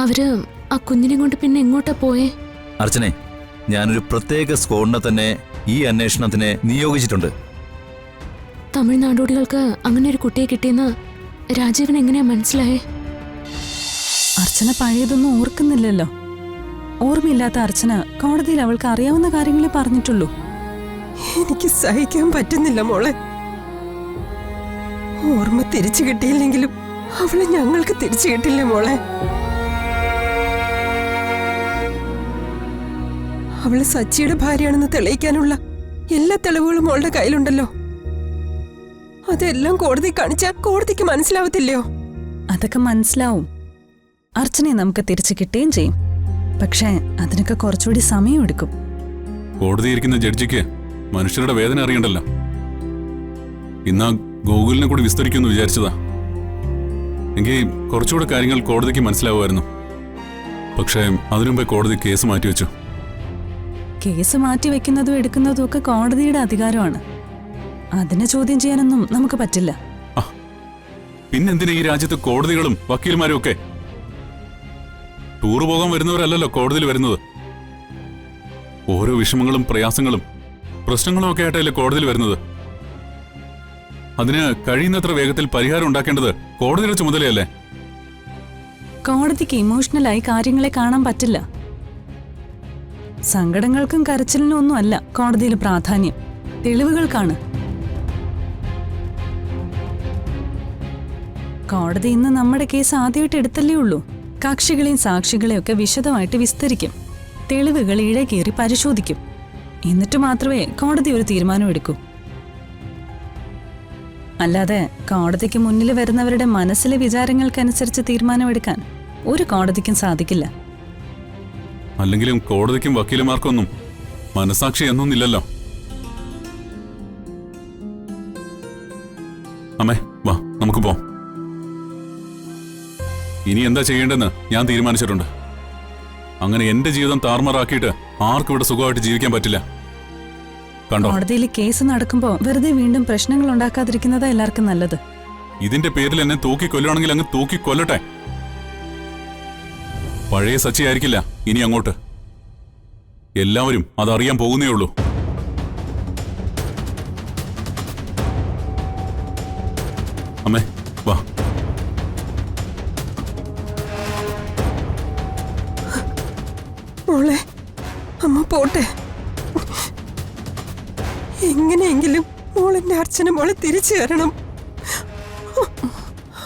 അവര് ആ കുഞ്ഞിനെ കൊണ്ട് പിന്നെ എങ്ങോട്ടാ പോയേ? അർച്ചനെ, ഞാനൊരു പ്രത്യേക സ്ക്വാഡിനെ തന്നെ ഈ അന്വേഷണത്തിന് നിയോഗിച്ചിട്ടുണ്ട്. തമിഴ്നാടോടികൾക്ക് അങ്ങനെ ഒരു കുട്ടിയെ കിട്ടിയെന്ന് രാജീവൻ എങ്ങനെയാ മനസ്സിലായേ? അർച്ചന പഴയതൊന്നും ഓർക്കുന്നില്ലല്ലോ. ഓർമ്മയില്ലാത്ത അർച്ചന കോടതിയിൽ അവൾക്ക് അറിയാവുന്ന കാര്യങ്ങളെ പറഞ്ഞിട്ടുള്ളൂ. എനിക്ക് സഹിക്കാൻ പറ്റുന്നില്ല മോളെ. ഓർമ്മ തിരിച്ചു കിട്ടിയില്ലെങ്കിലും അവളെ ഞങ്ങൾക്ക് തിരിച്ചു കിട്ടില്ലേ മോളെ? അവള് സച്ചിയുടെ ഭാര്യയാണെന്ന് തെളിയിക്കാനുള്ള എല്ലാ തെളിവുകളും മോളുടെ കയ്യിലുണ്ടല്ലോ. അതെല്ലാം കോടതി കാണിച്ചാൽ കോടതിക്ക് മനസ്സിലാവത്തില്ലയോ? അതൊക്കെ മനസ്സിലാവും. അർച്ചനയെ നമുക്ക് തിരിച്ചു കിട്ടുകയും ചെയ്യും. പക്ഷേ അതിനൊക്കെ കുറച്ചുകൂടി സമയമെടുക്കും. കോടതിയിരിക്കുന്ന ജഡ്ജിക്ക് മനുഷ്യരുടെ വേദന അറിയണ്ടല്ലോ. ഇന്നാ ഗൂഗിളിനെ കൂടി വിസ്തരിക്കുമെന്ന് വിചാരിച്ചതാ. എങ്കിൽ കുറച്ചുകൂടെ കാര്യങ്ങൾ കോടതിക്ക് മനസ്സിലാവുമായിരുന്നു. പക്ഷേ അതിനുമുമ്പേ കോടതി കേസ് മാറ്റിവെച്ചു. കേസ് മാറ്റിവെക്കുന്നതും എടുക്കുന്നതും ഒക്കെ കോടതിയുടെ അധികാരമാണ്. അതിനെ ചോദ്യം ചെയ്യാനൊന്നും നമുക്ക് പറ്റില്ല. പിന്നെന്തിനാ ഈ രാജ്യത്ത് കോടതികളും വക്കീൽമാരും ഒക്കെ? ടൂറ് പോകാൻ വരുന്നവരല്ലല്ലോ കോടതിയിൽ വരുന്നത്. ഓരോ വിഷമങ്ങളും പ്രയാസങ്ങളും പ്രശ്നങ്ങളും ഒക്കെ ആയിട്ടല്ലേ കോടതിയിൽ വരുന്നത്. അതിന് കഴിയുന്നത്ര വേഗത്തിൽ പരിഹാരം ഉണ്ടാക്കേണ്ടത് കോടതിയുടെ ചുമതലയല്ലേ? കോടതിക്ക് ഇമോഷണലായി കാര്യങ്ങളെ കാണാൻ പറ്റില്ല. സങ്കടങ്ങൾക്കും കരച്ചിലിനും ഒന്നും അല്ല കോടതിയിൽ പ്രാധാന്യം, തെളിവുകൾക്കാണ്. കോടതി ഇന്ന് നമ്മുടെ കേസ് ആദ്യമായിട്ട് എടുത്തല്ലേ ഉള്ളൂ. കക്ഷികളെയും സാക്ഷികളെയും ഒക്കെ വിശദമായിട്ട് വിസ്തരിക്കും. തെളിവുകൾ ഇഴകേറി പരിശോധിക്കും. എന്നിട്ട് മാത്രമേ കോടതി ഒരു തീരുമാനം എടുക്കൂ. അല്ലാതെ കോടതിക്ക് മുന്നിൽ വരുന്നവരുടെ മനസ്സിലെ വിചാരങ്ങൾക്കനുസരിച്ച് തീരുമാനമെടുക്കാൻ ഒരു കോടതിക്കും സാധിക്കില്ല. അല്ലെങ്കിലും കോടതിക്കും വക്കീലമാർക്കൊന്നും മനസാക്ഷി എന്നൊന്നില്ലല്ലോ. അമ്മേ വാ, നമുക്ക് പോവാം. ഇനി എന്താ ചെയ്യേണ്ടെന്ന് ഞാൻ തീരുമാനിച്ചിട്ടുണ്ട്. അങ്ങനെ എന്റെ ജീവിതം താറുമാറാക്കിയിട്ട് ആർക്കും ഇവിടെ സുഖമായിട്ട് ജീവിക്കാൻ പറ്റില്ല. കണ്ടോ, കോടതിയിൽ കേസ് നടക്കുമ്പോ വെറുതെ വീണ്ടും പ്രശ്നങ്ങൾ ഉണ്ടാക്കാതിരിക്കുന്നതാ എല്ലാവർക്കും നല്ലത്. ഇതിന്റെ പേരിൽ എന്നെ തൂക്കിക്കൊല്ലുവാണെങ്കിൽ അങ്ങ് തൂക്കിക്കൊല്ലട്ടെ. പഴയ സച്ചി ആയിരിക്കില്ല ഇനി അങ്ങോട്ട്. എല്ലാവരും അതറിയാൻ പോകുന്നേ ഉള്ളൂ. അമ്മേ വാ. മോളെ, അമ്മ പോട്ടെ. എങ്ങനെയെങ്കിലും മോളെന്റെ അർച്ചന മോളെ തിരിച്ചു തരണം.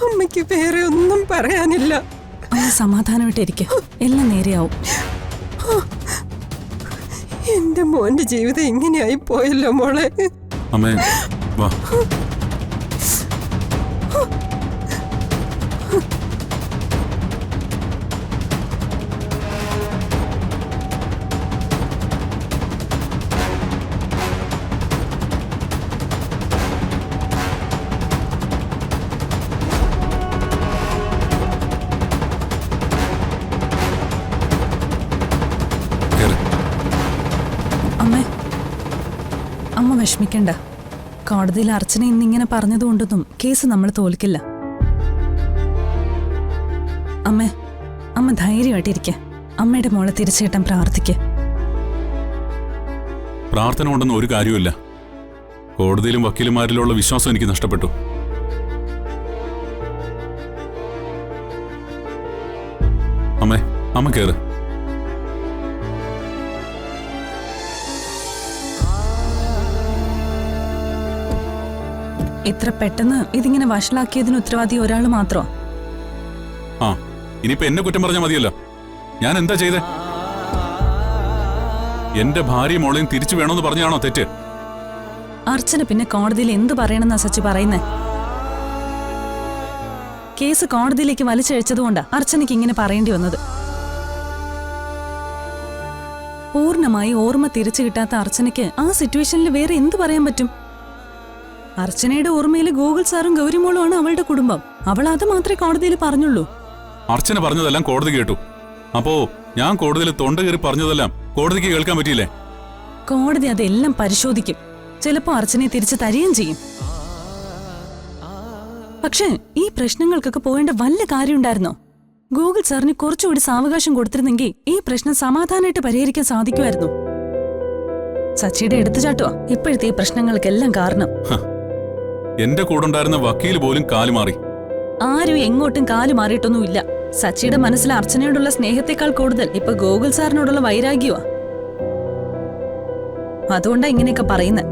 അമ്മയ്ക്ക് വേറെ ഒന്നും പറയാനില്ല. സമാധാനമായിട്ടിരിക്കും, എല്ലാം നേരെയാവും. എന്റെ മോന്റെ ജീവിതം ഇങ്ങനെയായി പോയല്ലോ മോളെ. അമ്മേ വാ. അമ്മ വിഷമിക്കണ്ട. കോടതിയിൽ അർച്ചന ഇന്നിങ്ങനെ പറഞ്ഞതുകൊണ്ടൊന്നും കേസ് നമ്മൾ തോൽക്കില്ല. അമ്മ ധൈര്യമായിട്ടിരിക്ക. അമ്മയുടെ മോളെ തിരിച്ചു കിട്ടാൻ പ്രാർത്ഥിക്ക. പ്രാർത്ഥന കൊണ്ടൊന്നും ഒരു കാര്യമില്ല. കോടതിയിലും വക്കീലുമാരിലുള്ള വിശ്വാസം എനിക്ക് നഷ്ടപ്പെട്ടു. അമ്മ കേറ്. ഇത്ര പെട്ടെന്ന് ഇതിങ്ങനെ വഷളാക്കിയതിന് ഉത്തരവാദി ഒരാൾ മാത്രോ? ഇനിയിപ്പോ എന്നെ കുറ്റം പറഞ്ഞാൽ മതിയല്ലോ. ഞാൻ എന്താ ചെയ്തേ? എന്റെ ഭാര്യയും മോളെയും തിരിച്ചു വേണമെന്ന് പറഞ്ഞാണോ തെറ്റ്? അർച്ചന പിന്നെ കോടതിയിൽ എന്ത് പറയണമെന്നാ സച്ചി പറയുന്നേ? കേസ് കോടതിയിലേക്ക് വലിച്ചഴിച്ചതുകൊണ്ടാ അർച്ചനയ്ക്ക് ഇങ്ങനെ പറയേണ്ടി വന്നത്. പൂർണ്ണമായി ഓർമ്മ തിരിച്ചു കിട്ടാത്ത അർച്ചനയ്ക്ക് ആ സിറ്റുവേഷനിൽ വേറെ എന്ത് പറയാൻ പറ്റും? അർച്ചനയുടെ ഓർമ്മയിൽ ഗൂഗിൾ സാറും ഗൗരിമോളുമാണ് അവളുടെ കുടുംബം. അവൾ അത് മാത്രമേ കോടതിയിൽ പറഞ്ഞുള്ളൂ. അർച്ചന പറഞ്ഞതെല്ലാം കോടതി കേട്ടു. അപ്പോ ഞാൻ കോടതിയിൽ തൊണ്ട കയറി പറഞ്ഞതെല്ലാം കോടതിക്ക് കേൾക്കാൻ പറ്റിയില്ലേ? കോടതി അതെല്ലാം പരിശോധിക്കും. ചിലപ്പോ അർച്ചനയെ തിരിച്ചു തരികയും ചെയ്യും. പക്ഷേ ഈ പ്രശ്നങ്ങൾക്കൊക്കെ പോകേണ്ട വല്ല കാര്യമുണ്ടായിരുന്നോ? ഗൂഗിൾ സാറിന് കുറച്ചുകൂടി സാവകാശം കൊടുത്തിരുന്നെങ്കിൽ ഈ പ്രശ്നം സമാധാനമായിട്ട് പരിഹരിക്കാൻ സാധിക്കുമായിരുന്നു. സച്ചിയുടെ എടുത്തുചാട്ടോ ഇപ്പോഴത്തെ ഈ പ്രശ്നങ്ങൾക്കെല്ലാം കാരണം. എന്റെ കൂടെ ഉണ്ടായിരുന്ന വക്കീൽ പോലും കാലുമാറി. ആരും എങ്ങോട്ടും കാലു മാറിയിട്ടൊന്നുമില്ല. സച്ചിയുടെ മനസ്സിൽ അർച്ചനയോടുള്ള സ്നേഹത്തെക്കാൾ കൂടുതൽ ഇപ്പൊ ഗോകുൽ സാറിനോടുള്ള വൈരാഗ്യമാ. അതുകൊണ്ടാ ഇങ്ങനെയൊക്കെ പറയുന്നത്.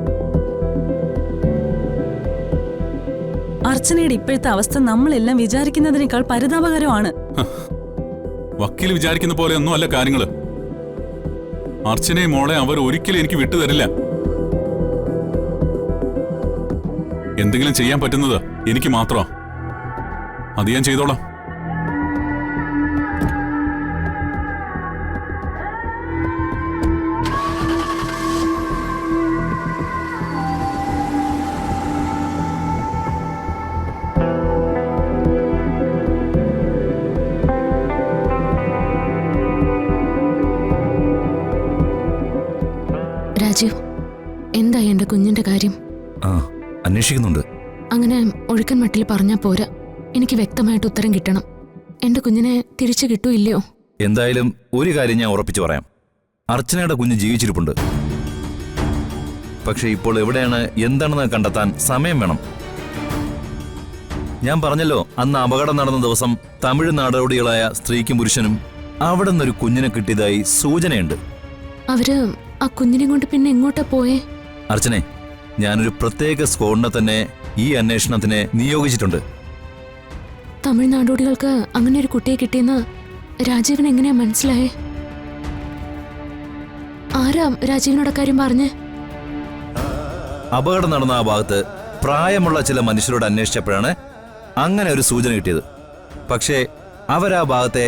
അർച്ചനയുടെ ഇപ്പോഴത്തെ അവസ്ഥ നമ്മളെല്ലാം വിചാരിക്കുന്നതിനേക്കാൾ പരിതാപകരമാണ്. വക്കീൽ വിചാരിക്കുന്ന പോലെ ഒന്നും അല്ല കാര്യങ്ങള്. അർച്ചനയും മോളെ അവർ ഒരിക്കലും എനിക്ക് വിട്ടുതരില്ല. എന്തെങ്കിലും ചെയ്യാൻ പറ്റുന്നത് എനിക്ക് മാത്രമാ. അത് ഞാൻ ചെയ്തോളാം. രാജീവ്, എന്തായി എന്റെ കുഞ്ഞിന്റെ കാര്യം? ആ, അന്വേഷിക്കുന്നുണ്ട്. അങ്ങനെ ഒഴുക്കൻ മട്ടിൽ പറഞ്ഞാ പോരാ. എനിക്ക് വ്യക്തമായിട്ട് ഉത്തരം കിട്ടണം. എന്റെ കുഞ്ഞിനെ തിരിച്ചു കിട്ടൂ ഇല്ലയോ? എന്തായാലും ഒരു കാര്യം ഞാൻ ഉറപ്പിച്ചു പറയാം. അർച്ചനയുടെ കുഞ്ഞ് ജീവിച്ചിരിപ്പുണ്ട്. പക്ഷെ ഇപ്പോൾ എവിടെയാണ് എന്താണെന്ന് കണ്ടെത്താൻ സമയം വേണം. ഞാൻ പറഞ്ഞല്ലോ, അന്ന് അപകടം നടന്ന ദിവസം തമിഴ് നാടോടികളായ സ്ത്രീക്കും പുരുഷനും അവിടെ നിന്നൊരു കുഞ്ഞിനെ കിട്ടിയതായി സൂചനയുണ്ട്. അവര് ആ കുഞ്ഞിനെ കൊണ്ട് പിന്നെ എങ്ങോട്ടാ പോയേ? അർച്ചനെ, ഞാനൊരു പ്രത്യേക സ്ക്വാഡിനെ തന്നെ ഈ അന്വേഷണത്തിന് നിയോഗിച്ചിട്ടുണ്ട്. തമിഴ്നാടോടികൾക്ക് അങ്ങനെ ഒരു കുട്ടിയെ കിട്ടിയെന്ന് രാജീവിന് എങ്ങനെയാ മനസ്സിലായേ? ആരാ രാജീവിനോട് കാര്യം പറഞ്ഞേ? അപകടം നടന്ന ആ ഭാഗത്ത് പ്രായമുള്ള ചില മനുഷ്യരോട് അന്വേഷിച്ചപ്പോഴാണ് അങ്ങനെ ഒരു സൂചന കിട്ടിയത്. പക്ഷേ അവരാ ഭാഗത്തെ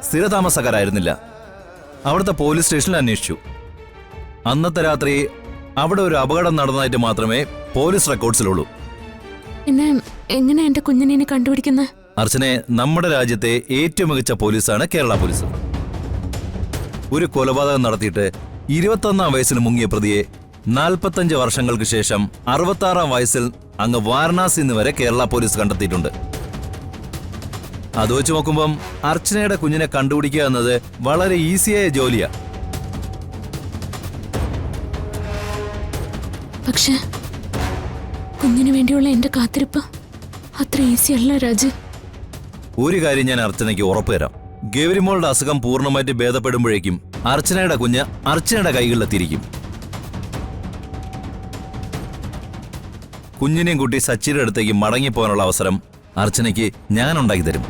സ്ഥിരതാമസക്കാരായിരുന്നില്ല. അവിടുത്തെ പോലീസ് സ്റ്റേഷനിൽ അന്വേഷിച്ചു. അന്നത്തെ രാത്രി അവിടെ ഒരു അപകടം നടന്നതായിട്ട് മാത്രമേ പോലീസ് റെക്കോർഡ്സിലുള്ളൂ. പിന്നെ എങ്ങനെ എന്റെ കുഞ്ഞിനെ ഇനി കണ്ടുപിടിക്കുന്നത്? അർച്ചനെ, നമ്മുടെ രാജ്യത്തെ ഏറ്റവും മികച്ച പോലീസാണ് കേരള പോലീസ്. ഒരു കൊലപാതകം നടത്തിയിട്ട് 21-ാം വയസ്സിൽ മുങ്ങിയ പ്രതിയെ 45 വർഷങ്ങൾക്ക് ശേഷം 66-ാം വയസ്സിൽ അങ്ങ് വാരണാസിയിൽ നിന്ന് വരെ കേരള പോലീസ് കണ്ടെത്തിയിട്ടുണ്ട്. അത് വെച്ച് നോക്കുമ്പം അർച്ചനയുടെ കുഞ്ഞിനെ കണ്ടുപിടിക്കുക എന്നത് വളരെ ഈസിയായ ജോലിയാ. പക്ഷെ കുഞ്ഞിന് വേണ്ടിയുള്ള എന്റെ കാത്തിരിപ്പ് അത്ര ഈസി അല്ല രാജു. ഒരു കാര്യം ഞാൻ അർച്ചനയ്ക്ക് ഉറപ്പ് തരാം. ഗൗരിമോളുടെ അസുഖം പൂർണ്ണമായിട്ട് ഭേദപ്പെടുമ്പോഴേക്കും അർച്ചനയുടെ കുഞ്ഞ് അർച്ചനയുടെ കൈകളിലെത്തിയിരിക്കും. കുഞ്ഞിനെയും കൂട്ടി സച്ചിയുടെ അടുത്തേക്ക് മടങ്ങിപ്പോകാനുള്ള അവസരം അർച്ചനയ്ക്ക് ഞാൻ ഉണ്ടാക്കി തരും.